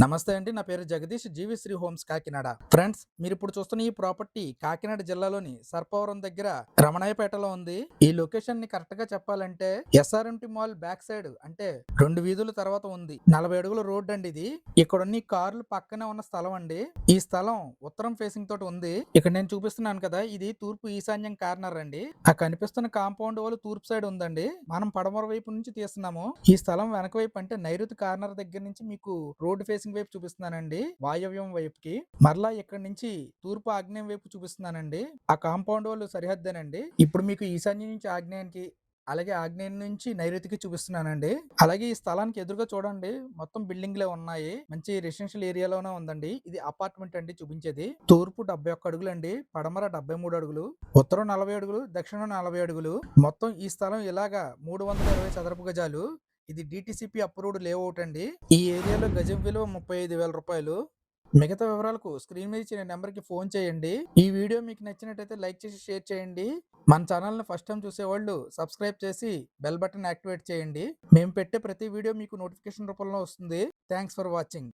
నమస్తే అండి. నా పేరు జగదీష్. జీవిశ్రీ హోమ్స్ కాకినాడ. ఫ్రెండ్స్, మీరిప్పుడు చూస్తున్న ఈ ప్రాపర్టీ కాకినాడ జిల్లాలోని సర్పవరం దగ్గర రమణయ్యపేటలో ఉంది. ఈ లొకేషన్ ని కరెక్ట్ గా చెప్పాలంటే ఎస్ఆర్ఎంటి మాల్ బ్యాక్ సైడ్, అంటే 2 వీధుల తర్వాత ఉంది. 40 అడుగుల రోడ్ అండి ఇది. ఇక్కడున్న ఈ కార్లు పక్కనే ఉన్న స్థలం అండి. ఈ స్థలం ఉత్తరం ఫేసింగ్ తోటి ఉంది. ఇక్కడ నేను చూపిస్తున్నాను కదా, ఇది తూర్పు ఈశాన్యం కార్నర్ అండి. ఆ కనిపిస్తున్న కాంపౌండ్ వాళ్ళు తూర్పు సైడ్ ఉందండి. మనం పడమర వైపు నుంచి తీస్తున్నాము. ఈ స్థలం వెనక వైపు, అంటే నైరుతి కార్నర్ దగ్గర నుంచి మీకు రోడ్ ఫేసింగ్ వైపు చూపిస్తున్నానండి, వాయవ్యం వైపుకి. మరలా ఇక్కడ నుంచి తూర్పు ఆగ్నేయం వైపు చూపిస్తున్నానండి. ఆ కాంపౌండ్ వాళ్ళు సరిహద్దేనండి. ఇప్పుడు మీకు ఈశాన్యం నుంచి ఆగ్నేయానికి, అలాగే ఆగ్నేయం నుంచి నైరుతికి చూపిస్తున్నానండి. అలాగే ఈ స్థలానికి ఎదురుగా చూడండి, మొత్తం బిల్డింగ్లే ఉన్నాయి. మంచి రెసిడెన్షియల్ ఏరియాలోనే ఉందండి. ఇది అపార్ట్మెంట్ అండి చూపించేది. తూర్పు 71 అడుగులు అండి, పడమర 73 అడుగులు, ఉత్తరం 40 అడుగులు, దక్షిణం 40 అడుగులు. మొత్తం ఈ స్థలం ఇలాగా 320 చదరపు గజాలు. ఇది డిటిసిపి అప్రూవ్డ్ లేఅవుట్ అండి. ఈ ఏరియాలో గజం విలువ 35,000 రూపాయలు. మిగతా వివరాలకు స్క్రీన్ మీద ఇచ్చిన నెంబర్కి ఫోన్ చేయండి. ఈ వీడియో మీకు నచ్చినట్టయితే లైక్ చేసి షేర్ చేయండి. మన ఛానల్ని ఫస్ట్ టైం చూసేవాళ్ళు సబ్స్క్రైబ్ చేసి బెల్ బటన్ యాక్టివేట్ చేయండి. మేము పెట్టే ప్రతి వీడియో మీకు నోటిఫికేషన్ రూపంలో వస్తుంది. Thanks for watching.